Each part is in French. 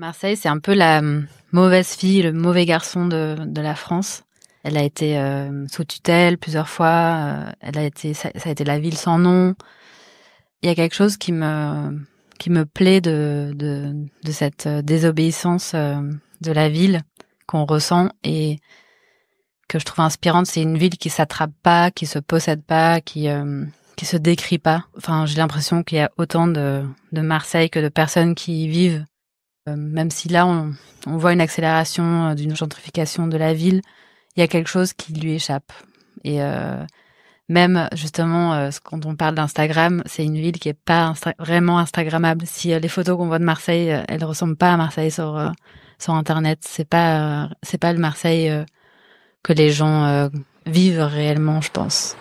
Marseille, c'est un peu la mauvaise fille, le mauvais garçon de la France. Elle a été sous tutelle plusieurs fois. Ça a été la ville sans nom. Il y a quelque chose qui me plaît de cette désobéissance de la ville qu'on ressent et que je trouve inspirante. C'est une ville qui s'attrape pas, qui se possède pas, qui se décrit pas. Enfin, j'ai l'impression qu'il y a autant de Marseille que de personnes qui y vivent. Même si là, on voit une accélération d'une gentrification de la ville, il y a quelque chose qui lui échappe. Et même, justement, quand on parle d'Instagram, c'est une ville qui est pas vraiment instagrammable. Si les photos qu'on voit de Marseille, elles ressemblent pas à Marseille sur Internet. C'est pas le Marseille que les gens vivent réellement, je pense.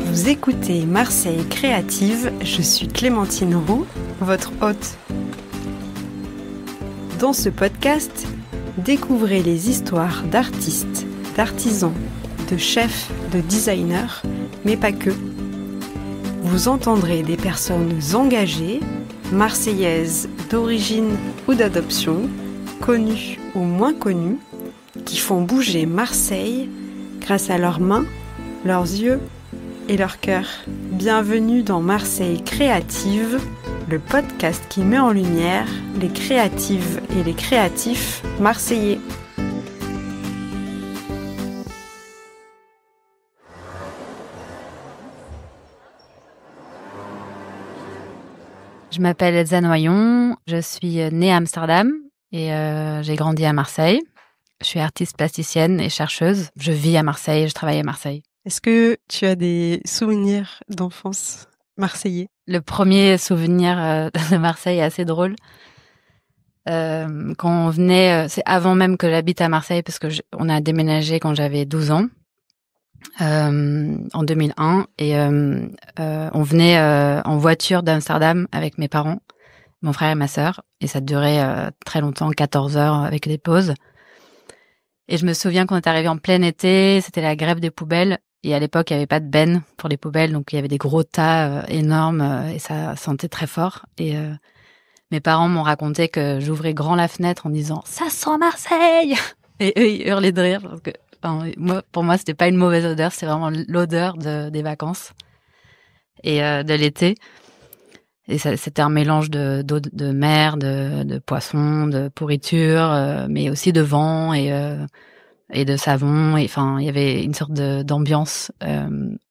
Vous écoutez Marseille Créative, je suis Clémentine Roux, votre hôte. Dans ce podcast, découvrez les histoires d'artistes, d'artisans, de chefs, de designers, mais pas que. Vous entendrez des personnes engagées, marseillaises d'origine ou d'adoption, connues ou moins connues, qui font bouger Marseille grâce à leurs mains, leurs yeux et leur cœur. Bienvenue dans Marseille Créative, le podcast qui met en lumière les créatives et les créatifs marseillais. Je m'appelle Elsa Noyon, je suis née à Amsterdam et j'ai grandi à Marseille. Je suis artiste plasticienne et chercheuse. Je vis à Marseille, je travaille à Marseille. Est-ce que tu as des souvenirs d'enfance marseillais ? Le premier souvenir de Marseille est assez drôle. Quand on venait, c'est avant même que j'habite à Marseille parce que on a déménagé quand j'avais 12 ans, en 2001, et on venait en voiture d'Amsterdam avec mes parents, mon frère et ma sœur, et ça durait très longtemps, 14 heures avec des pauses. Et je me souviens qu'on est arrivé en plein été, c'était la grève des poubelles. Et à l'époque, il n'y avait pas de benne pour les poubelles, donc il y avait des gros tas énormes et ça sentait très fort. Et mes parents m'ont raconté que j'ouvrais grand la fenêtre en disant « Ça sent Marseille !» Et eux, ils hurlaient de rire parce que pour moi, c'était pas une mauvaise odeur, c'était vraiment l'odeur des vacances et de l'été. Et ça, c'était un mélange d'eau de mer, de poissons, de pourriture, mais aussi de vent et de savon. Et enfin, il y avait une sorte d'ambiance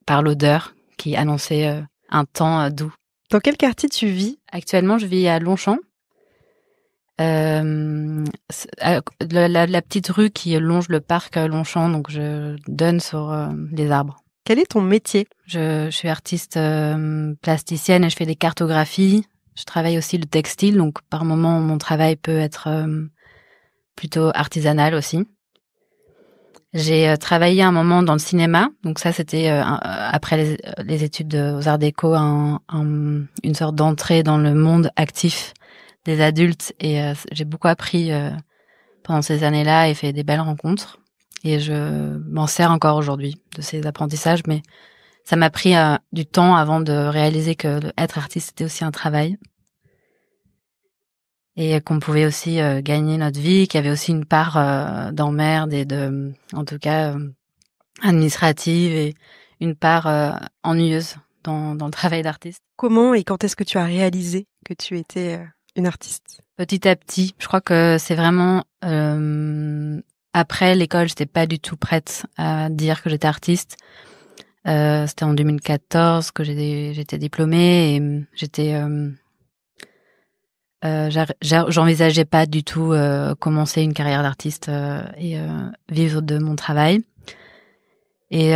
par l'odeur qui annonçait un temps doux. Dans quel quartier tu vis ? Actuellement, je vis à Longchamp. La petite rue qui longe le parc Longchamp, donc je donne sur les arbres. Quel est ton métier ? Je suis artiste plasticienne et je fais des cartographies. Je travaille aussi le textile, donc par moments mon travail peut être plutôt artisanal aussi. J'ai travaillé un moment dans le cinéma, donc ça c'était après les études aux Arts Déco, une sorte d'entrée dans le monde actif des adultes, et j'ai beaucoup appris pendant ces années-là et fait des belles rencontres, et je m'en sers encore aujourd'hui de ces apprentissages, mais ça m'a pris du temps avant de réaliser que être artiste c'était aussi un travail. Et qu'on pouvait aussi gagner notre vie, qu'il y avait aussi une part d'emmerde et en tout cas, administrative, et une part ennuyeuse dans le travail d'artiste. Comment et quand est-ce que tu as réalisé que tu étais une artiste ? Petit à petit, je crois que c'est vraiment après l'école, j'étais pas du tout prête à dire que j'étais artiste. C'était en 2014 que j'étais diplômée et j'étais j'envisageais pas du tout commencer une carrière d'artiste et vivre de mon travail. Et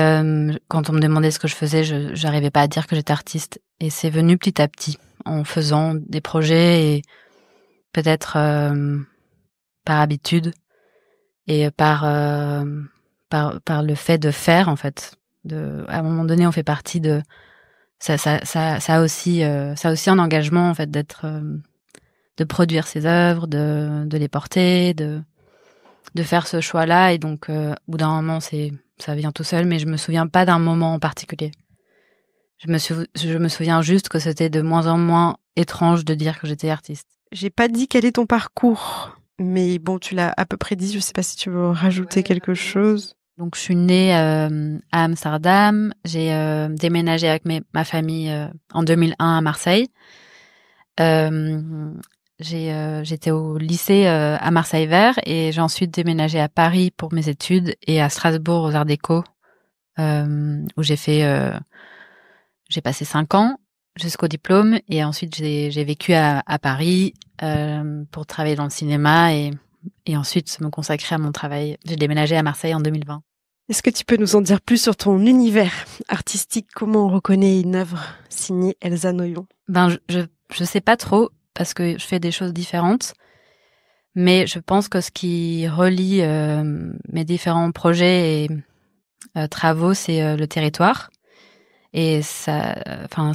quand on me demandait ce que je faisais, j'arrivais pas à dire que j'étais artiste. Et c'est venu petit à petit, en faisant des projets et peut-être par habitude et par le fait de faire, en fait. À un moment donné, on fait partie de ça a aussi un engagement, en fait, d'être de produire ses œuvres, de les porter, de faire ce choix-là. Et donc, au bout d'un moment, ça vient tout seul, mais je me souviens pas d'un moment en particulier. Je me souviens juste que c'était de moins en moins étrange de dire que j'étais artiste. J'ai pas dit quel est ton parcours, mais bon, tu l'as à peu près dit. Je sais pas si tu veux rajouter quelque chose. Donc, je suis née à Amsterdam. J'ai déménagé avec ma famille en 2001 à Marseille. J'étais au lycée à Marseille-Vert et j'ai ensuite déménagé à Paris pour mes études et à Strasbourg aux Arts Déco, où j'ai passé 5 ans jusqu'au diplôme et ensuite j'ai vécu à Paris pour travailler dans le cinéma et ensuite me consacrer à mon travail. J'ai déménagé à Marseille en 2020. Est-ce que tu peux nous en dire plus sur ton univers artistique? Comment on reconnaît une œuvre signée Elsa Noyon? Je sais pas trop parce que je fais des choses différentes, mais je pense que ce qui relie mes différents projets et travaux, c'est le territoire. Et ça,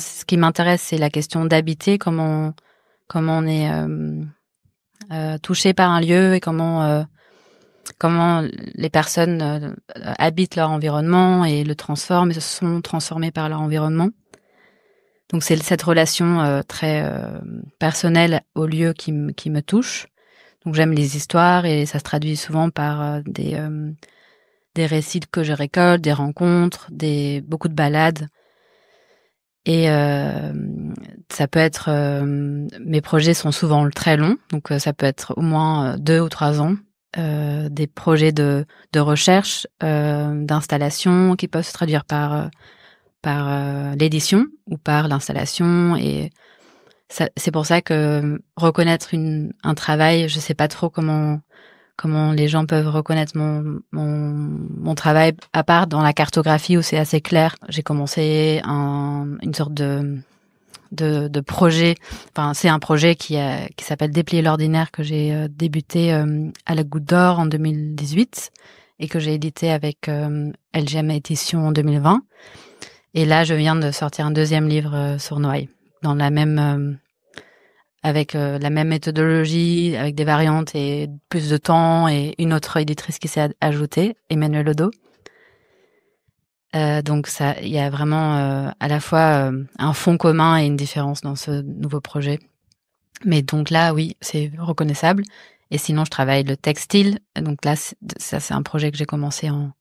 ce qui m'intéresse, c'est la question d'habiter, comment on est touché par un lieu et comment les personnes habitent leur environnement et le transforment et se sont transformées par leur environnement. Donc c'est cette relation très personnelle au lieu qui me touche. Donc j'aime les histoires et ça se traduit souvent par des récits que je récolte, des rencontres, beaucoup de balades. Et ça peut être mes projets sont souvent très longs, donc ça peut être au moins 2 ou 3 ans. Des projets de recherche, d'installation qui peuvent se traduire par l'édition ou par l'installation. Et c'est pour ça que reconnaître un travail, je sais pas trop comment les gens peuvent reconnaître mon travail, à part dans la cartographie où c'est assez clair. J'ai commencé une sorte de projet. Enfin, c'est un projet qui s'appelle Déplier l'ordinaire que j'ai débuté à la Goutte d'Or en 2018 et que j'ai édité avec LGM Édition en 2020. Et là, je viens de sortir un 2e livre sur Noailles, dans la même avec la même méthodologie, avec des variantes et plus de temps, et une autre éditrice qui s'est ajoutée, Emmanuel Odo. Donc ça, il y a vraiment à la fois un fond commun et une différence dans ce nouveau projet. Mais donc là, oui, c'est reconnaissable. Et sinon, je travaille le textile. Donc là, ça, c'est un projet que j'ai commencé en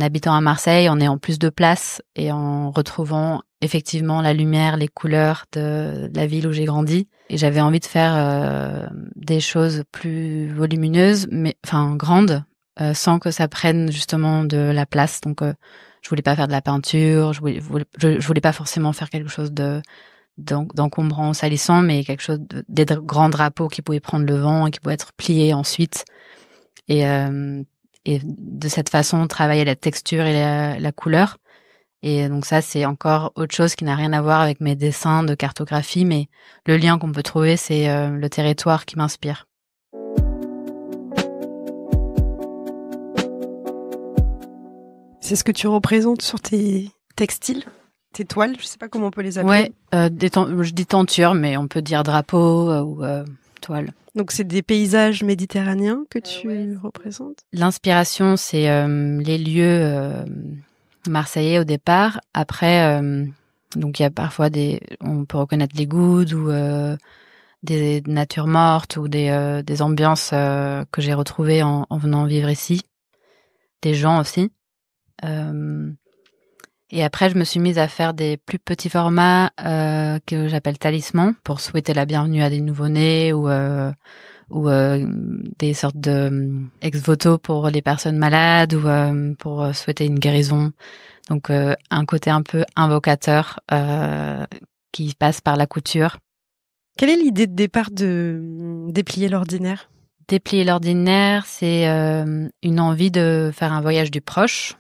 habitant à Marseille, en ayant plus de place et en retrouvant effectivement la lumière, les couleurs de la ville où j'ai grandi. Et j'avais envie de faire des choses plus volumineuses, mais grandes, sans que ça prenne justement de la place. Donc je voulais pas faire de la peinture, je voulais pas forcément faire quelque chose d'encombrant, salissant, mais quelque chose des grands drapeaux qui pouvaient prendre le vent et qui pouvaient être pliés ensuite. Et de cette façon, travailler la texture et la couleur. Et donc ça, c'est encore autre chose qui n'a rien à voir avec mes dessins de cartographie, mais le lien qu'on peut trouver, c'est le territoire qui m'inspire. C'est ce que tu représentes sur tes textiles, tes toiles, je sais pas comment on peut les appeler. Ouais, je dis tenture, mais on peut dire drapeau ou toile. Donc c'est des paysages méditerranéens que tu représentes? L'inspiration, c'est les lieux marseillais au départ. Après, donc il y a parfois on peut reconnaître les goudes ou des natures mortes ou des ambiances que j'ai retrouvées en venant vivre ici. Des gens aussi. Et après, je me suis mise à faire des plus petits formats que j'appelle talismans pour souhaiter la bienvenue à des nouveau-nés ou des sortes de ex-voto pour les personnes malades ou pour souhaiter une guérison. Donc un côté un peu invocateur qui passe par la couture. Quelle est l'idée de départ de Déplier l'ordinaire? Déplier l'ordinaire, c'est une envie de faire un voyage du proche,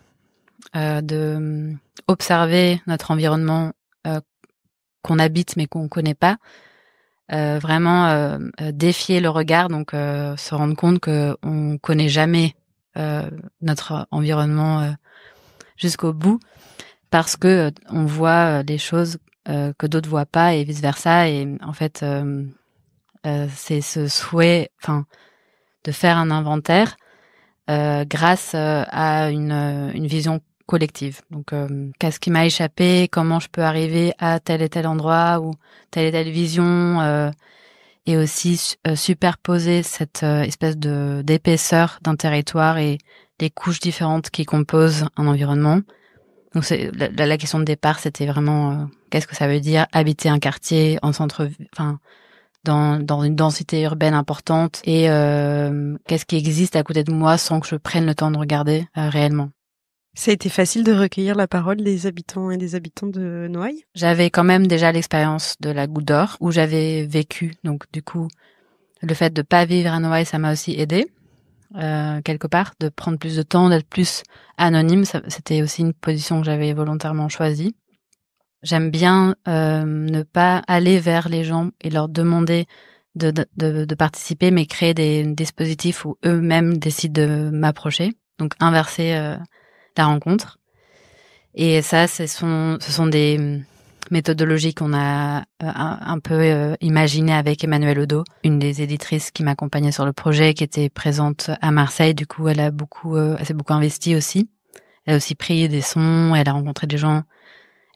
de observer notre environnement qu'on habite mais qu'on connaît pas, vraiment défier le regard, donc se rendre compte que on connaît jamais notre environnement jusqu'au bout, parce que on voit des choses que d'autres voient pas et vice versa. Et en fait, c'est ce souhait, de faire un inventaire grâce à une vision collective. Donc, qu'est-ce qui m'a échappé, comment je peux arriver à tel et tel endroit ou telle et telle vision, et aussi superposer cette espèce d'épaisseur d'un territoire et les couches différentes qui composent un environnement. Donc, c'est la question de départ, c'était vraiment qu'est-ce que ça veut dire habiter un quartier en dans une densité urbaine importante et qu'est-ce qui existe à côté de moi sans que je prenne le temps de regarder réellement. Ça a été facile de recueillir la parole des habitants et des habitantes de Noailles? J'avais quand même déjà l'expérience de la Goutte d'Or où j'avais vécu, donc du coup le fait de pas vivre à Noailles, ça m'a aussi aidé quelque part, de prendre plus de temps, d'être plus anonyme. C'était aussi une position que j'avais volontairement choisie. J'aime bien ne pas aller vers les gens et leur demander de participer, mais créer des dispositifs où eux-mêmes décident de m'approcher. Donc inverser la rencontre. Et ça, ce sont des méthodologies qu'on a un peu imaginées avec Emmanuelle Odo, une des éditrices qui m'accompagnait sur le projet, qui était présente à Marseille. Du coup, elle s'est beaucoup investie aussi. Elle a aussi pris des sons, elle a rencontré des gens.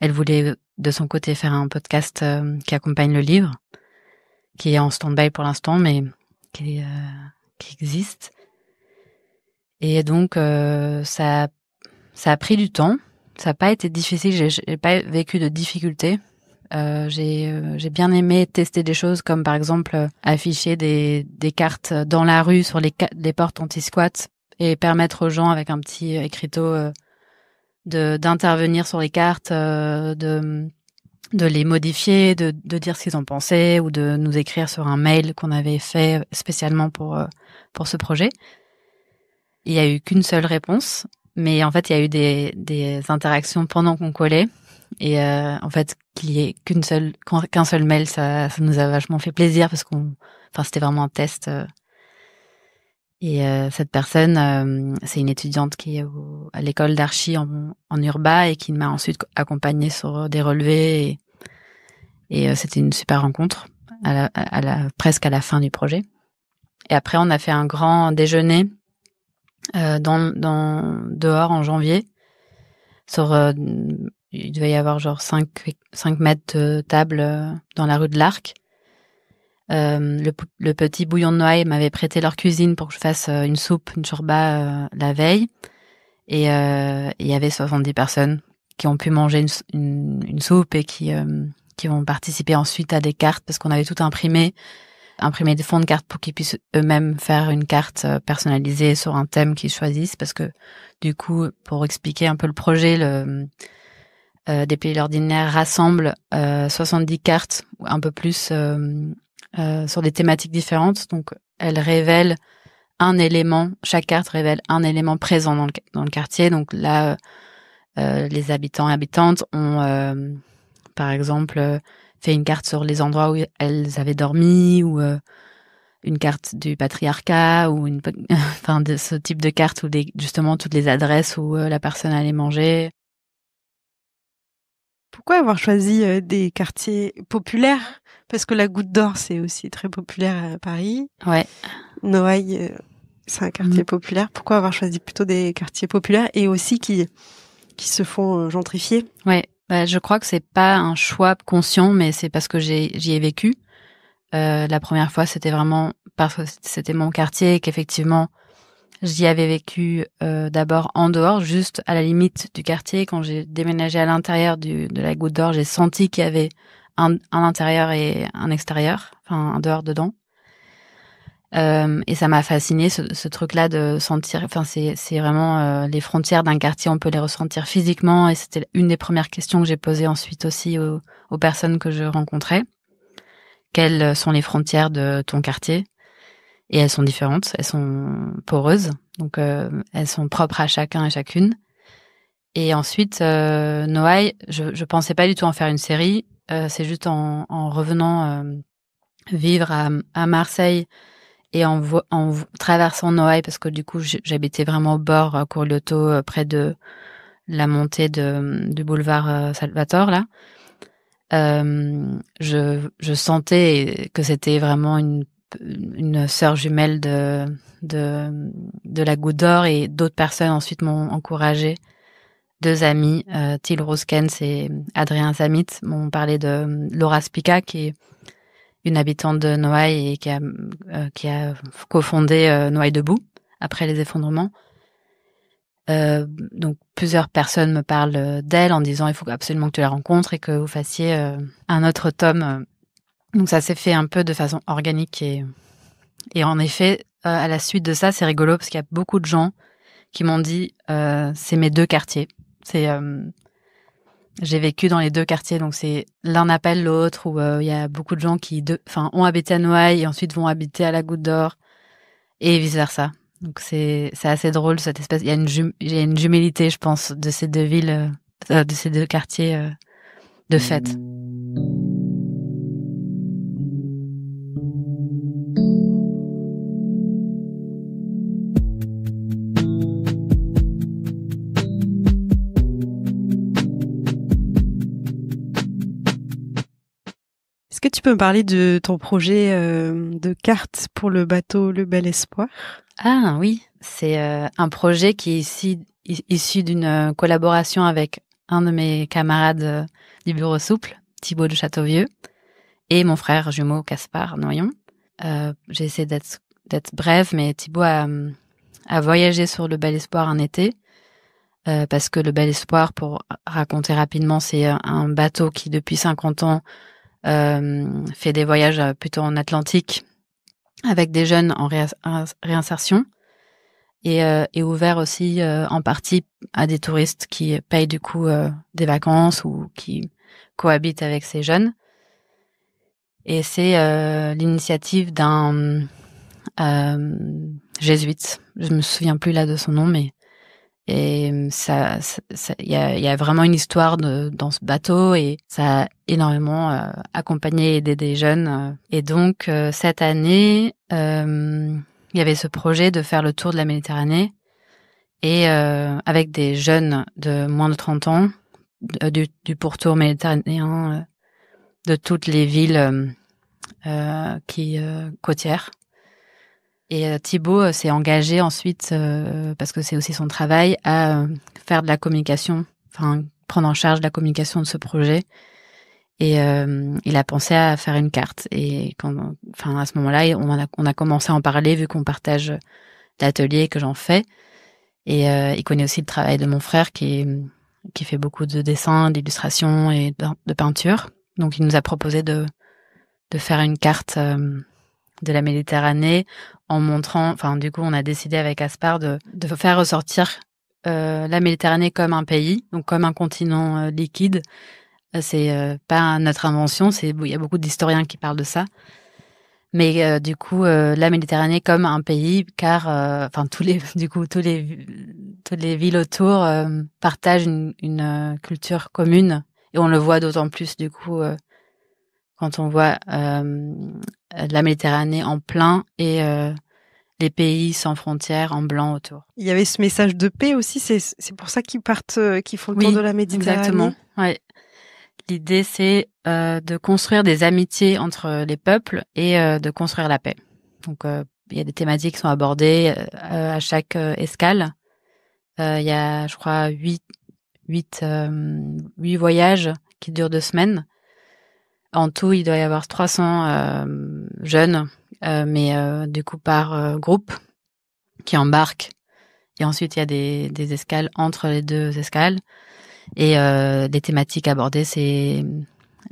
Elle voulait de son côté faire un podcast qui accompagne le livre, qui est en stand-by pour l'instant, mais qui existe. Et donc ça a pris du temps. Ça n'a pas été difficile. J'ai pas vécu de difficultés. J'ai bien aimé tester des choses comme par exemple afficher des cartes dans la rue sur les portes anti-squat et permettre aux gens avec un petit écriteau d'intervenir sur les cartes, de les modifier, de dire ce qu'ils en pensaient ou de nous écrire sur un mail qu'on avait fait spécialement pour ce projet. Il y a eu qu'une seule réponse, mais en fait il y a eu des interactions pendant qu'on collait et en fait qu'il y ait qu'un seul mail, ça nous a vachement fait plaisir parce c'était vraiment un test. Et cette personne, c'est une étudiante qui est à l'école d'archi en Urba et qui m'a ensuite accompagnée sur des relevés. Et c'était une super rencontre presque à la fin du projet. Et après, on a fait un grand déjeuner dehors en janvier. Il devait y avoir genre 5 mètres de table dans la rue de l'Arc. Le petit bouillon de Noailles m'avait prêté leur cuisine pour que je fasse une soupe, une chorba la veille. Et il y avait 70 personnes qui ont pu manger une soupe et qui vont participer ensuite à des cartes parce qu'on avait tout imprimer des fonds de cartes pour qu'ils puissent eux-mêmes faire une carte personnalisée sur un thème qu'ils choisissent parce que du coup, pour expliquer un peu le projet, des pays ordinaires rassemble 70 cartes, ou un peu plus, sur des thématiques différentes. Donc, elle révèle un élément, chaque carte révèle un élément présent dans le quartier. Donc là, les habitants et habitantes ont, par exemple, fait une carte sur les endroits où elles avaient dormi ou une carte du patriarcat ou de ce type de carte où justement toutes les adresses où la personne allait manger. Pourquoi avoir choisi des quartiers populaires? Parce que la Goutte d'Or, c'est aussi très populaire à Paris. Ouais. Noailles, c'est un quartier populaire. Pourquoi avoir choisi plutôt des quartiers populaires et aussi qui se font gentrifier? Ouais. Je crois que c'est pas un choix conscient, mais c'est parce que j'y ai vécu. La première fois, c'était vraiment parce que c'était mon quartier et qu'effectivement, j'y avais vécu d'abord en dehors, juste à la limite du quartier. Quand j'ai déménagé à l'intérieur de la Goutte d'Or, j'ai senti qu'il y avait un intérieur et un extérieur, enfin un dehors dedans. Et ça m'a fasciné ce truc-là de sentir. Enfin, c'est vraiment les frontières d'un quartier, on peut les ressentir physiquement. Et c'était une des premières questions que j'ai posées ensuite aussi aux personnes que je rencontrais. Quelles sont les frontières de ton quartier? Et elles sont différentes, elles sont poreuses, donc elles sont propres à chacun et chacune. Et ensuite, Noailles, je pensais pas du tout en faire une série. C'est juste en revenant vivre à Marseille et en traversant Noailles, parce que du coup j'habitais vraiment au bord, à Courlioto, près de la montée du boulevard Salvatore là. Je sentais que c'était vraiment une sœur jumelle de la Goutte d'Or, et d'autres personnes ensuite m'ont encouragée. 2 amis, Thiel Roskens et Adrien Zamit, m'ont parlé de Laura Spica, qui est une habitante de Noailles et qui a cofondé Noailles Debout après les effondrements. Donc plusieurs personnes me parlent d'elle en disant il faut absolument que tu la rencontres et que vous fassiez un autre tome. Donc ça s'est fait un peu de façon organique et en effet à la suite de ça, c'est rigolo parce qu'il y a beaucoup de gens qui m'ont dit c'est mes 2 quartiers. J'ai vécu dans les 2 quartiers, donc c'est l'un appelle l'autre, où il y a beaucoup de gens qui ont habité à Noailles et ensuite vont habiter à la Goutte d'Or et vice versa. Donc c'est assez drôle cette espèce. Il y a une jumélité, je pense, de ces 2 villes, de ces 2 quartiers de fait. Est-ce que tu peux me parler de ton projet de carte pour le bateau Le Bel Espoir? Ah oui, c'est un projet qui est issu d'une collaboration avec un de mes camarades du bureau souple, Thibaut de Châteauvieux, et mon frère jumeau Caspar Noyon. J'ai essayé d'être brève, mais Thibaut a voyagé sur Le Bel Espoir un été, parce que Le Bel Espoir, pour raconter rapidement, c'est un bateau qui depuis 50 ans fait des voyages plutôt en Atlantique avec des jeunes en réinsertion et ouvert aussi en partie à des touristes qui payent du coup des vacances ou qui cohabitent avec ces jeunes. Et c'est l'initiative d'un jésuite. Je me souviens plus là de son nom, mais et il y a vraiment une histoire dans ce bateau et ça a énormément accompagné et aidé des jeunes. Et donc cette année, il y avait ce projet de faire le tour de la Méditerranée et avec des jeunes de moins de 30 ans du pourtour méditerranéen, de toutes les villes côtières. Et Thibaut s'est engagé ensuite, parce que c'est aussi son travail, à faire de la communication, prendre en charge la communication de ce projet. Et il a pensé à faire une carte. Et à ce moment-là, on a commencé à en parler vu qu'on partage l'atelier que j'en fais. Et il connaît aussi le travail de mon frère qui fait beaucoup de dessins, d'illustrations et de peinture. Donc il nous a proposé de faire une carte de la Méditerranée en montrant, du coup on a décidé avec Aspar de faire ressortir la Méditerranée comme un pays, donc comme un continent liquide. C'est pas notre invention, il y a beaucoup d'historiens qui parlent de ça. Mais du coup la Méditerranée comme un pays, car toutes les villes autour partagent une culture commune et on le voit d'autant plus du coup quand on voit la Méditerranée en plein et les pays sans frontières en blanc autour. Il y avait ce message de paix aussi, c'est pour ça qu'ils font le tour de la Méditerranée. Exactement. Ouais. L'idée c'est de construire des amitiés entre les peuples et de construire la paix. Donc il y a des thématiques qui sont abordées à chaque escale. Il y a, je crois, 8 voyages qui durent 2 semaines. En tout, il doit y avoir 300 jeunes, mais du coup par groupe, qui embarquent. Et ensuite, il y a des escales entre les 2 escales. Et les thématiques abordées, c'est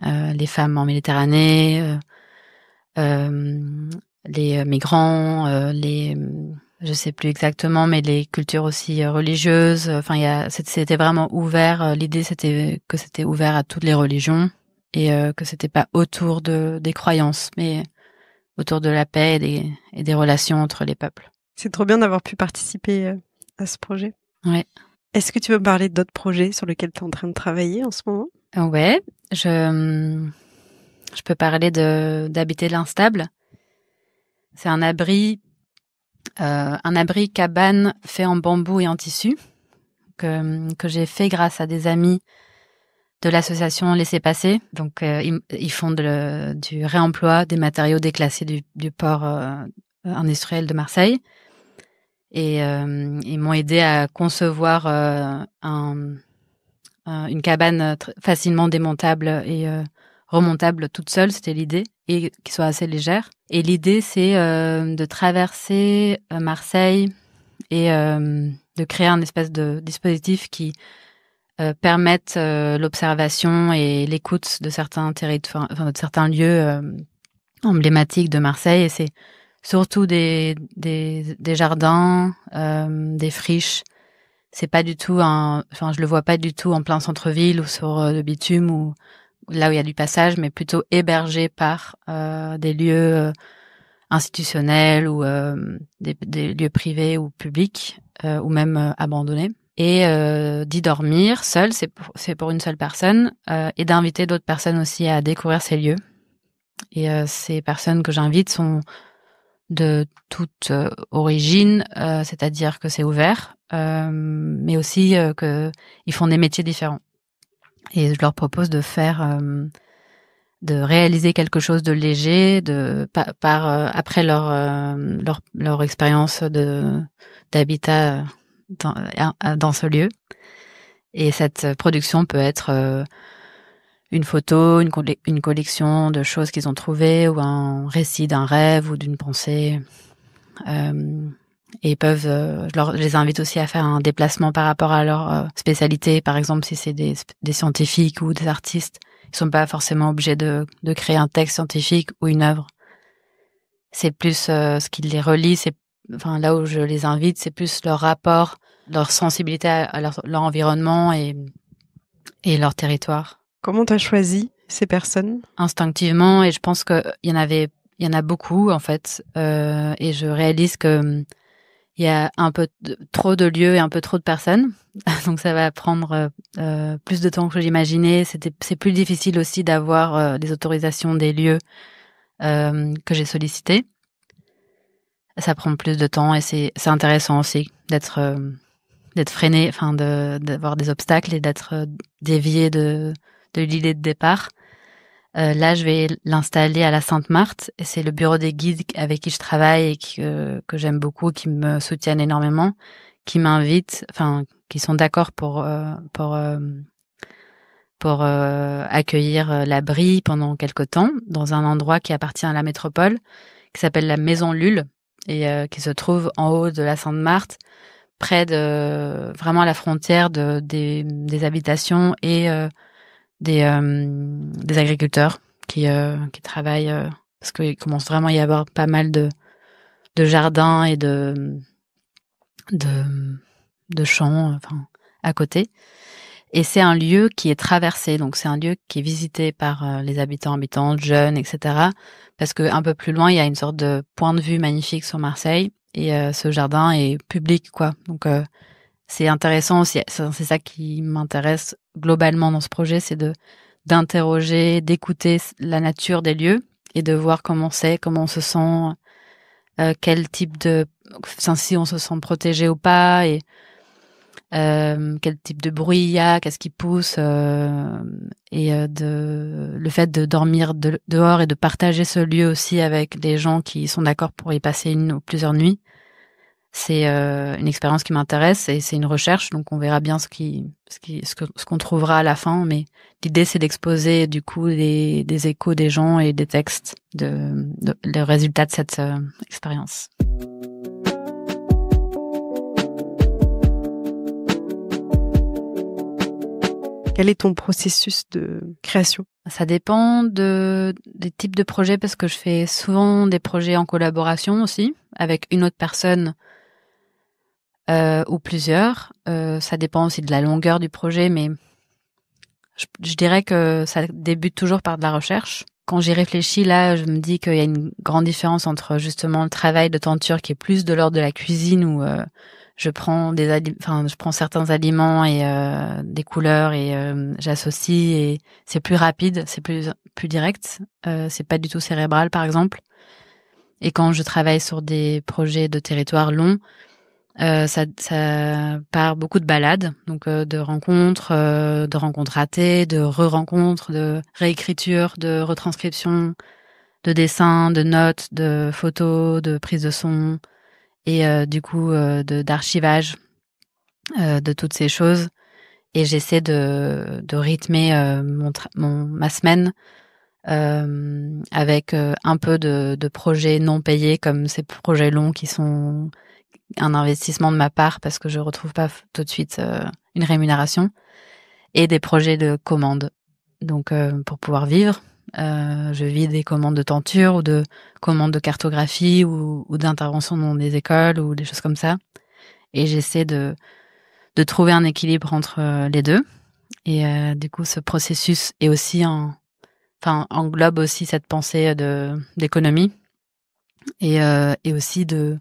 les femmes en Méditerranée, les migrants, je sais plus exactement, mais les cultures aussi religieuses. C'était vraiment ouvert. L'idée, c'était que c'était ouvert à toutes les religions. Et que c'était pas autour des croyances, mais autour de la paix et des relations entre les peuples. C'est trop bien d'avoir pu participer à ce projet. Ouais. Est-ce que tu veux me parler d'autres projets sur lesquels tu es en train de travailler en ce moment? Ouais, je peux parler d'Habiter l'Instable. C'est un abri cabane fait en bambou et en tissu que j'ai fait grâce à des amis de l'association Laissez Passer. Donc, ils font du réemploi des matériaux déclassés du port industriel de Marseille. Et ils m'ont aidé à concevoir une cabane facilement démontable et remontable toute seule, c'était l'idée, et qui soit assez légère. Et l'idée, c'est de traverser Marseille et de créer un espèce de dispositif qui permette l'observation et l'écoute de certains territoires, de certains lieux emblématiques de Marseille. Et c'est surtout des jardins, des friches. C'est pas du tout je le vois pas du tout en plein centre-ville ou sur le bitume ou là où il y a du passage, mais plutôt hébergé par des lieux institutionnels ou des lieux privés ou publics ou même abandonnés. Et d'y dormir seul, c'est pour une seule personne, et d'inviter d'autres personnes aussi à découvrir ces lieux. Et ces personnes que j'invite sont de toute origine, c'est-à-dire que c'est ouvert, mais aussi qu'ils font des métiers différents. Et je leur propose de réaliser quelque chose de léger, après leur expérience d'habitat dans ce lieu. Et cette production peut être une photo, une collection de choses qu'ils ont trouvées, ou un récit d'un rêve ou d'une pensée. Et je les invite aussi à faire un déplacement par rapport à leur spécialité. Par exemple, si c'est des scientifiques ou des artistes, ils sont pas forcément obligés de créer un texte scientifique ou une œuvre. C'est plus ce qui les relie. Là où je les invite, c'est plus leur rapport, leur sensibilité à leur environnement et leur territoire. Comment tu as choisi ces personnes ? Instinctivement, et je pense qu'il y en a beaucoup en fait, et je réalise que il y a un peu trop de lieux et un peu trop de personnes, donc ça va prendre plus de temps que je l'imaginais. C'est plus difficile aussi d'avoir les autorisations des lieux que j'ai sollicités. Ça prend plus de temps et c'est intéressant aussi d'être freiné, d'avoir des obstacles et d'être dévié de l'idée de départ. Là, je vais l'installer à la Sainte-Marthe, et c'est le bureau des guides avec qui je travaille et que j'aime beaucoup, qui me soutiennent énormément, qui m'invitent, qui sont d'accord pour accueillir l'abri pendant quelque temps dans un endroit qui appartient à la métropole, qui s'appelle la Maison Lule, et qui se trouve en haut de la Sainte-Marthe, près de vraiment à la frontière des habitations et des agriculteurs qui travaillent, parce qu'il commence vraiment à y avoir pas mal de jardins et de champs à côté. Et c'est un lieu qui est traversé, donc c'est un lieu qui est visité par les habitantes, jeunes, etc. Parce que un peu plus loin, il y a une sorte de point de vue magnifique sur Marseille, et ce jardin est public, quoi. Donc c'est intéressant aussi, c'est ça qui m'intéresse globalement dans ce projet, c'est d'interroger, d'écouter la nature des lieux et de voir comment on se sent, quel type si on se sent protégé ou pas, et quel type de bruit il y a, qu'est-ce qui pousse, et le fait de dormir dehors et de partager ce lieu aussi avec des gens qui sont d'accord pour y passer une ou plusieurs nuits. C'est une expérience qui m'intéresse et c'est une recherche, donc on verra bien ce qu'on trouvera à la fin. Mais l'idée, c'est d'exposer du coup des échos des gens et des textes, le résultat de cette expérience. Quel est ton processus de création ? Ça dépend des types de projets, parce que je fais souvent des projets en collaboration aussi, avec une autre personne ou plusieurs. Ça dépend aussi de la longueur du projet, mais je dirais que ça débute toujours par de la recherche. Quand j'y réfléchis, là, je me dis qu'il y a une grande différence entre justement le travail de tenture qui est plus de l'ordre de la cuisine, où je prends certains aliments et des couleurs et j'associe, et c'est plus rapide, c'est plus direct. C'est pas du tout cérébral, par exemple. Et quand je travaille sur des projets de territoire longs, Ça part beaucoup de balades, donc de rencontres ratées, de re-rencontres, de réécriture, de retranscription, de dessins, de notes, de photos, de prises de son et du coup d'archivage de toutes ces choses. Et j'essaie de rythmer ma semaine avec un peu de projets non payés, comme ces projets longs qui sont un investissement de ma part parce que je retrouve pas tout de suite une rémunération, et des projets de commandes. Donc pour pouvoir vivre, je vis des commandes de tenture ou de commandes de cartographie ou d'intervention dans des écoles ou des choses comme ça. Et j'essaie de trouver un équilibre entre les deux. Et du coup, ce processus est aussi englobe aussi cette pensée d'économie et aussi de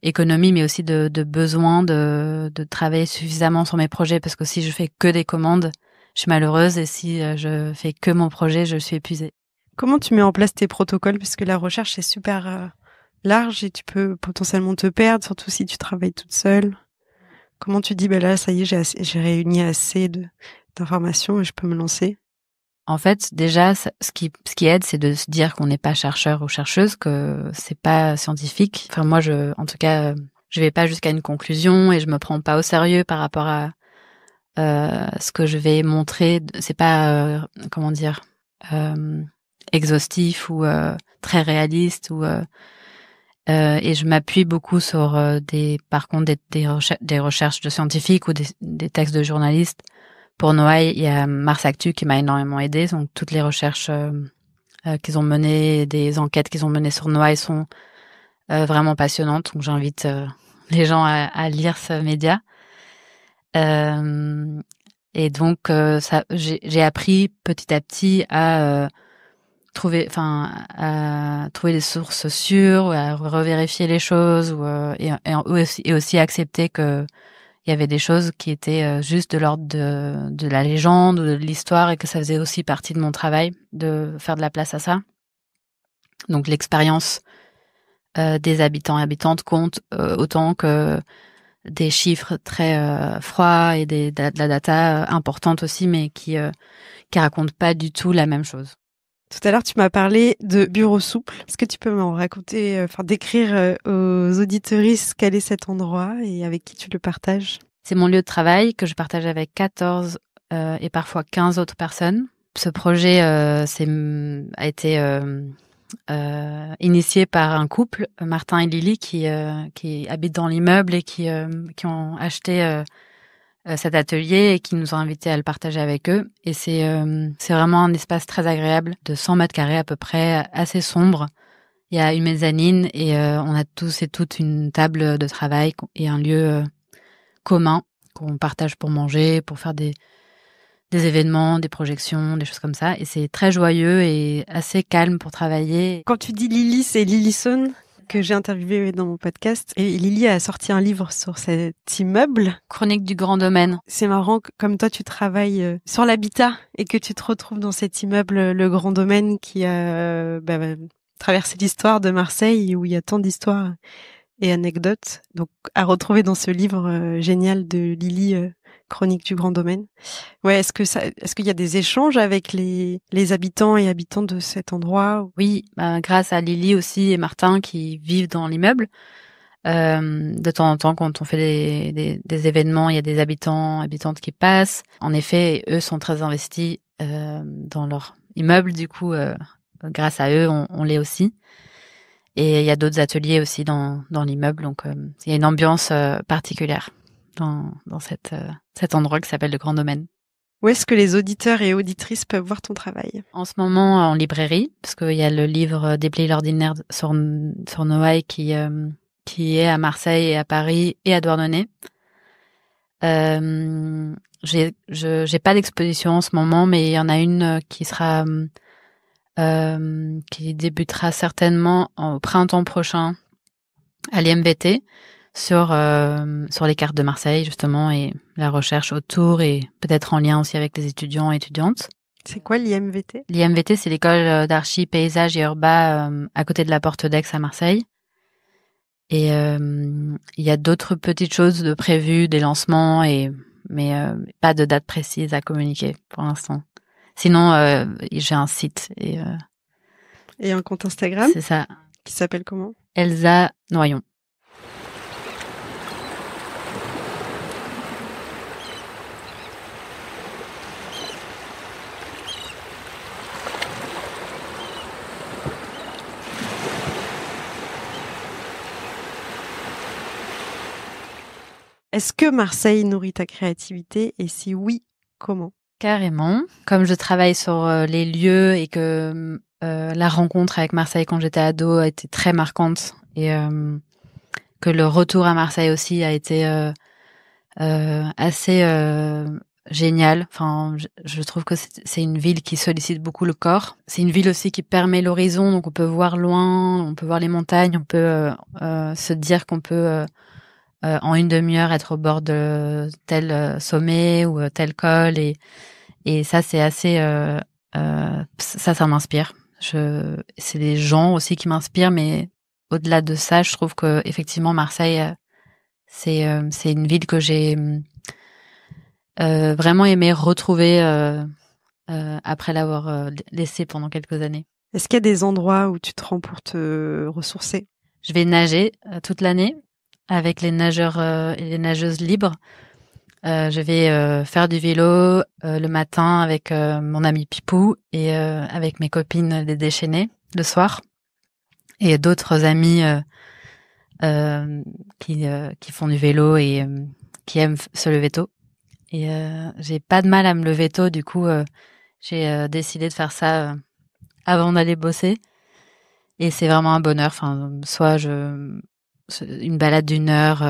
économie, mais aussi de besoin de travailler suffisamment sur mes projets, parce que si je fais que des commandes, je suis malheureuse, et si je fais que mon projet, je suis épuisée. Comment tu mets en place tes protocoles? Parce que la recherche est super large et tu peux potentiellement te perdre, surtout si tu travailles toute seule. Comment tu dis, là, ça y est, j'ai réuni assez d'informations et je peux me lancer? En fait, déjà, ce qui aide, c'est de se dire qu'on n'est pas chercheur ou chercheuse, que c'est pas scientifique. Enfin, moi, en tout cas, je vais pas jusqu'à une conclusion et je me prends pas au sérieux par rapport à ce que je vais montrer. C'est pas, exhaustif ou très réaliste et je m'appuie beaucoup sur des recherches de scientifiques ou des textes de journalistes. Pour Noailles, il y a Mars Actu qui m'a énormément aidée. Donc toutes les recherches qu'ils ont menées, des enquêtes qu'ils ont menées sur Noailles sont vraiment passionnantes. Donc j'invite les gens à lire ce média. Et donc j'ai appris petit à petit à trouver des sources sûres, à revérifier les choses, et aussi accepter que il y avait des choses qui étaient juste de l'ordre de la légende ou de l'histoire, et que ça faisait aussi partie de mon travail de faire de la place à ça. Donc l'expérience des habitants et habitantes compte autant que des chiffres très froids et de la data importante aussi, mais qui racontent pas du tout la même chose. Tout à l'heure, tu m'as parlé de bureau souple. Est-ce que tu peux m'en raconter, décrire aux auditeuristes quel est cet endroit et avec qui tu le partages? C'est mon lieu de travail que je partage avec 14 et parfois 15 autres personnes. Ce projet a été initié par un couple, Martin et Lily, qui habitent dans l'immeuble et qui ont acheté cet atelier et qui nous ont invités à le partager avec eux. Et c'est vraiment un espace très agréable de 100 mètres carrés à peu près, assez sombre. Il y a une mezzanine et on a tous et toutes une table de travail et un lieu commun qu'on partage pour manger, pour faire des événements, des projections, des choses comme ça. Et c'est très joyeux et assez calme pour travailler. Quand tu dis Lily, c'est Lily Sohn, que j'ai interviewé dans mon podcast. Et Lily a sorti un livre sur cet immeuble. Chronique du grand domaine. C'est marrant, comme toi, tu travailles sur l'habitat et que tu te retrouves dans cet immeuble, le grand domaine, qui a traversé l'histoire de Marseille, où il y a tant d'histoires et anecdotes. Donc, à retrouver dans ce livre génial de Lily, Chronique du grand domaine. Ouais, est-ce qu'il y a des échanges avec les habitants et habitantes de cet endroit? Oui, grâce à Lily aussi et Martin qui vivent dans l'immeuble. De temps en temps, quand on fait des événements, il y a des habitantes qui passent. En effet, eux sont très investis dans leur immeuble. Du coup, grâce à eux, on l'est aussi. Et il y a d'autres ateliers aussi dans l'immeuble. Donc, il y a une ambiance particulière dans cet endroit qui s'appelle le Grand Domaine. Où est-ce que les auditeurs et auditrices peuvent voir ton travail? En ce moment, en librairie, parce qu'il y a le livre Déblayer l'ordinaire sur Noailles qui est à Marseille et à Paris et à Douarnenez. J'ai pas d'exposition en ce moment, mais il y en a une qui débutera certainement au printemps prochain à l'IMVT sur les cartes de Marseille, justement, et la recherche autour, et peut-être en lien aussi avec les étudiants et étudiantes. C'est quoi l'IMVT? L'IMVT, c'est l'école d'archi, paysage et urbain à côté de la Porte d'Aix à Marseille. Et il y a d'autres petites choses de prévues, des lancements, mais pas de date précise à communiquer pour l'instant. Sinon, j'ai un site Et un compte Instagram c'est ça, qui s'appelle comment? Elsa Noyon. Est-ce que Marseille nourrit ta créativité et si oui, comment? Carrément. Comme je travaille sur les lieux et que la rencontre avec Marseille quand j'étais ado a été très marquante et que le retour à Marseille aussi a été assez génial. Enfin, je trouve que c'est une ville qui sollicite beaucoup le corps. C'est une ville aussi qui permet l'horizon, donc on peut voir loin, on peut voir les montagnes, on peut se dire qu'on peut en une demi-heure être au bord de tel sommet ou tel col et ça c'est assez ça m'inspire. C'est des gens aussi qui m'inspirent, mais au-delà de ça, je trouve que effectivement Marseille c'est une ville que j'ai vraiment aimé retrouver après l'avoir laissée pendant quelques années. Est-ce qu'il y a des endroits où tu te rends pour te ressourcer? Je vais nager toute l'année avec les nageurs et les nageuses libres. Je vais faire du vélo le matin avec mon ami Pipou et avec mes copines les déchaînées le soir et d'autres amis qui font du vélo et qui aiment se lever tôt. Et j'ai pas de mal à me lever tôt, du coup j'ai décidé de faire ça avant d'aller bosser. Et c'est vraiment un bonheur. Enfin, une balade d'1 heure,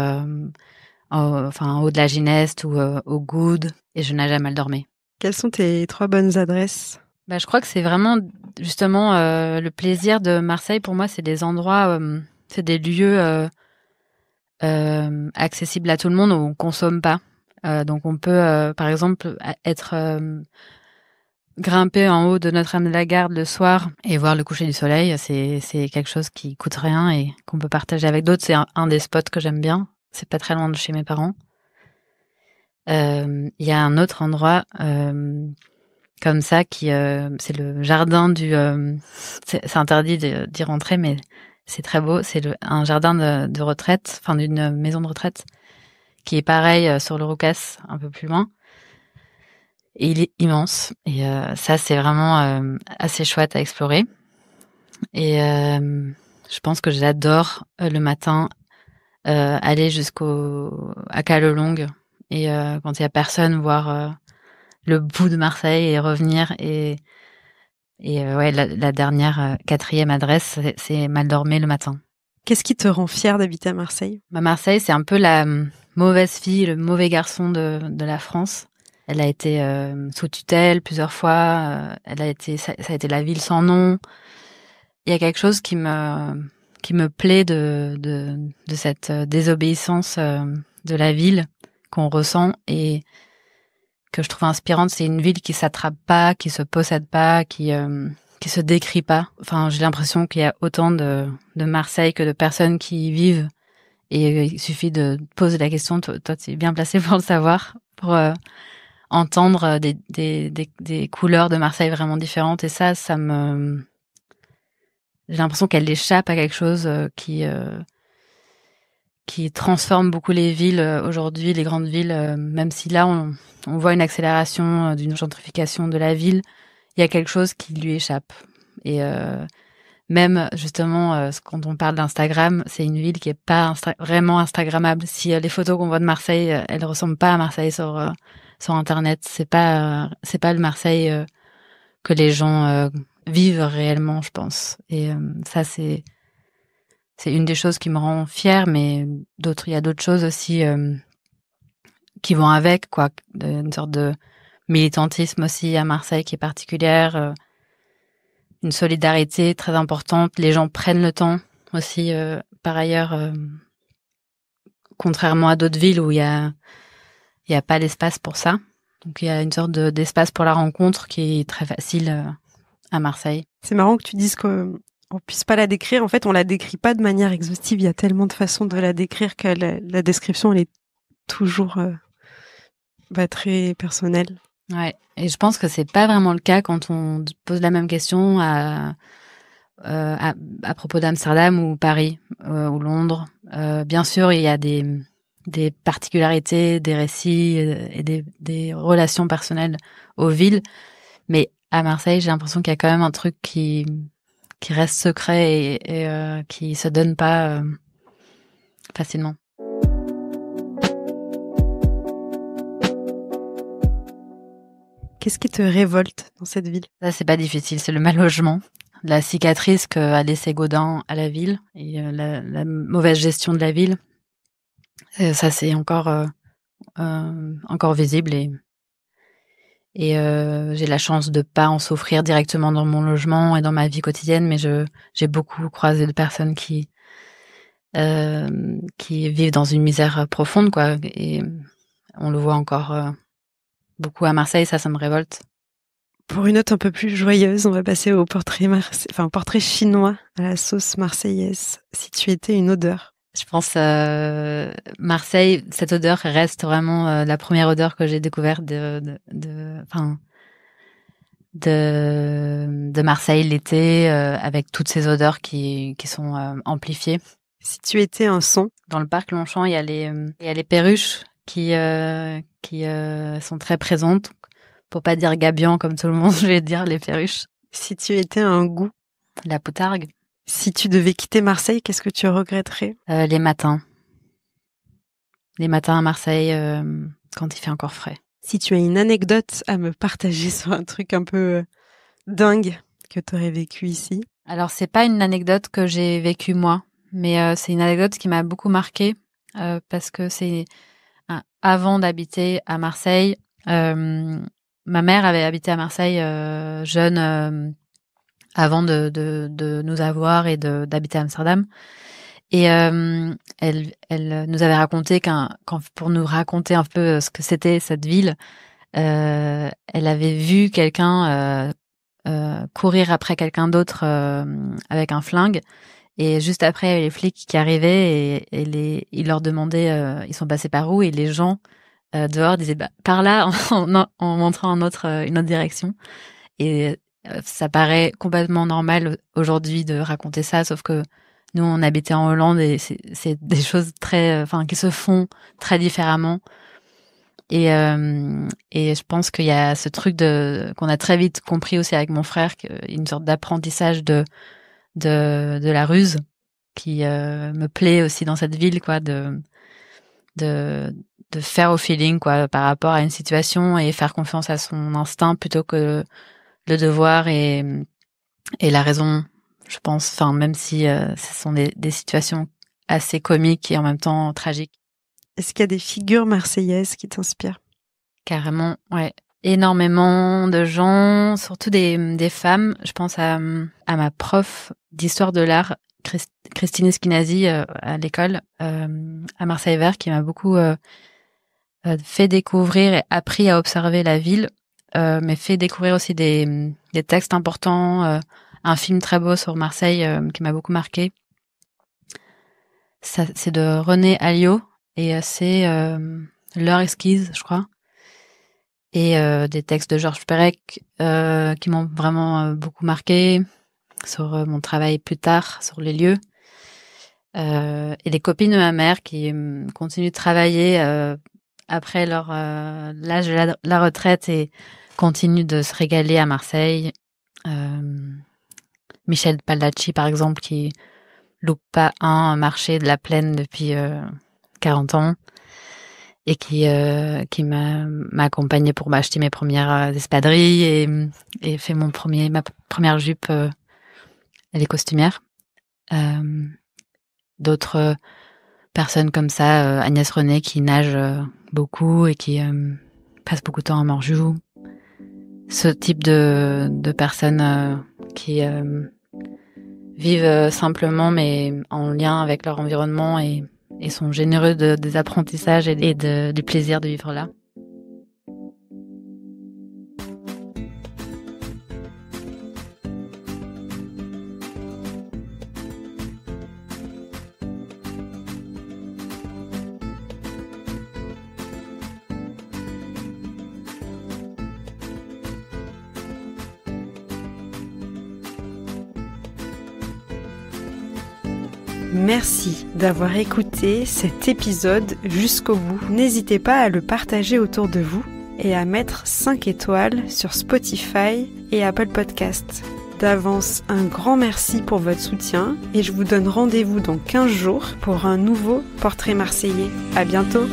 en haut de la Gineste ou au Goude, et je nage à mal dormir. Quelles sont tes 3 bonnes adresses? Bah, je crois que c'est vraiment justement le plaisir de Marseille. Pour moi, c'est des endroits, c'est des lieux accessibles à tout le monde où on consomme pas. Donc on peut, par exemple, être grimper en haut de Notre-Dame-de-la-Garde le soir et voir le coucher du soleil. C'est quelque chose qui coûte rien et qu'on peut partager avec d'autres. C'est un des spots que j'aime bien. C'est pas très loin de chez mes parents. Il y a un autre endroit comme ça qui c'est le jardin du c'est interdit d'y rentrer, mais c'est très beau. C'est un jardin de retraite, enfin d'une maison de retraite qui est pareil sur le Roucas, un peu plus loin. Et il est immense. Et ça, c'est vraiment assez chouette à explorer. Et je pense que j'adore le matin aller à Calelongue et quand il y a personne, voir le bout de Marseille et revenir. Et ouais, la dernière, 4e adresse, c'est Mal-Dormé le matin. Qu'est-ce qui te rend fière d'habiter à Marseille? Marseille, c'est un peu la mauvaise fille, le mauvais garçon de la France. Elle a été sous tutelle plusieurs fois. Ça a été la ville sans nom. Il y a quelque chose qui me plaît de cette désobéissance de la ville qu'on ressent et que je trouve inspirante. C'est une ville qui s'attrape pas, qui se possède pas, qui se décrit pas. Enfin, j'ai l'impression qu'il y a autant de Marseille que de personnes qui y vivent. Et il suffit de poser la question. Toi, tu es bien placé pour le savoir, pour entendre des couleurs de Marseille vraiment différentes. Et ça j'ai l'impression qu'elle échappe à quelque chose qui transforme beaucoup les villes aujourd'hui, les grandes villes, même si là on voit une accélération d'une gentrification de la ville, il y a quelque chose qui lui échappe. Et même justement, quand on parle d'Instagram, c'est une ville qui est pas vraiment instagrammable. Si les photos qu'on voit de Marseille, elles ressemblent pas à Marseille sur Internet, c'est pas le Marseille que les gens vivent réellement, je pense. Et ça, c'est une des choses qui me rend fière, mais il y a d'autres choses aussi qui vont avec, quoi. Une sorte de militantisme aussi à Marseille qui est particulière, une solidarité très importante. Les gens prennent le temps aussi, par ailleurs, contrairement à d'autres villes où il y a pas l'espace pour ça. Donc il y a une sorte d'espace pour la rencontre qui est très facile à Marseille. C'est marrant que tu dises que on puisse pas la décrire. En fait, on la décrit pas de manière exhaustive. Il y a tellement de façons de la décrire que la description, elle est toujours très personnelle. Ouais. Et je pense que c'est pas vraiment le cas quand on pose la même question à propos d'Amsterdam ou Paris ou Londres. Bien sûr, il y a des particularités, des récits et des relations personnelles aux villes, mais à Marseille, j'ai l'impression qu'il y a quand même un truc qui reste secret et qui se donne pas facilement. Qu'est-ce qui te révolte dans cette ville? Ça, c'est pas difficile, c'est le mal logement, la cicatrice qu'a laissé Gaudin à la ville et la mauvaise gestion de la ville. Et ça, c'est encore visible et j'ai la chance de pas en souffrir directement dans mon logement et dans ma vie quotidienne, mais j'ai beaucoup croisé de personnes qui vivent dans une misère profonde, quoi, et on le voit encore beaucoup à Marseille, ça me révolte. Pour une note un peu plus joyeuse, on va passer au portrait chinois à la sauce marseillaise. Si tu étais une odeur. Je pense Marseille, cette odeur reste vraiment la première odeur que j'ai découverte de Marseille l'été, avec toutes ces odeurs qui sont amplifiées. Si tu étais un son. Dans le parc Longchamp, il y a les perruches qui sont très présentes. Pour pas dire gabion comme tout le monde, je vais dire les perruches. Si tu étais un goût. La poutargue. Si tu devais quitter Marseille, qu'est-ce que tu regretterais? Les matins. Les matins à Marseille, quand il fait encore frais. Si tu as une anecdote à me partager sur un truc un peu dingue que tu aurais vécu ici. Alors, c'est pas une anecdote que j'ai vécue moi, mais c'est une anecdote qui m'a beaucoup marquée parce que c'est avant d'habiter à Marseille. Ma mère avait habité à Marseille jeune avant de nous avoir et d'habiter à Amsterdam. Et elle nous avait raconté pour nous raconter un peu ce que c'était cette ville, elle avait vu quelqu'un courir après quelqu'un d'autre avec un flingue. Et juste après, il y avait les flics qui arrivaient et ils leur demandaient, ils sont passés par où, et les gens dehors disaient par là en montrant une autre direction. Et ça paraît complètement normal aujourd'hui de raconter ça, sauf que nous on habitait en Hollande et c'est des choses qui se font très différemment. Et je pense qu'il y a ce truc qu'on a très vite compris aussi avec mon frère, une sorte d'apprentissage de la ruse qui me plaît aussi dans cette ville, quoi, de faire au feeling, quoi, par rapport à une situation et faire confiance à son instinct plutôt que le devoir et la raison, je pense, même si ce sont des situations assez comiques et en même temps tragiques. Est-ce qu'il y a des figures marseillaises qui t'inspirent? Carrément, ouais. Énormément de gens, surtout des femmes. Je pense à ma prof d'histoire de l'art, Christine Esquinazi, à l'école, à Marseille-Vert, qui m'a beaucoup fait découvrir et appris à observer la ville, mais fait découvrir aussi des textes importants, un film très beau sur Marseille qui m'a beaucoup marqué. Ça, c'est de René Alliot et c'est L'heure exquise, je crois. Et des textes de Georges Perec qui m'ont vraiment beaucoup marqué sur mon travail plus tard sur les lieux. Et les copines de ma mère qui continuent de travailler après l'âge de la retraite et continuent de se régaler à Marseille. Michel Baldacci, par exemple, qui loupe pas un marché de la Plaine depuis 40 ans. Et qui m'a accompagnée pour m'acheter mes premières espadrilles et fait ma première jupe. Elle est costumière. D'autres personnes comme ça, Agnès René qui nage beaucoup et qui passe beaucoup de temps à Morjou. Ce type de personnes qui vivent simplement mais en lien avec leur environnement et sont généreux des apprentissages et du plaisir de vivre là. Merci d'avoir écouté cet épisode jusqu'au bout. N'hésitez pas à le partager autour de vous et à mettre 5 étoiles sur Spotify et Apple Podcasts. D'avance, un grand merci pour votre soutien et je vous donne rendez-vous dans 15 jours pour un nouveau portrait marseillais. À bientôt!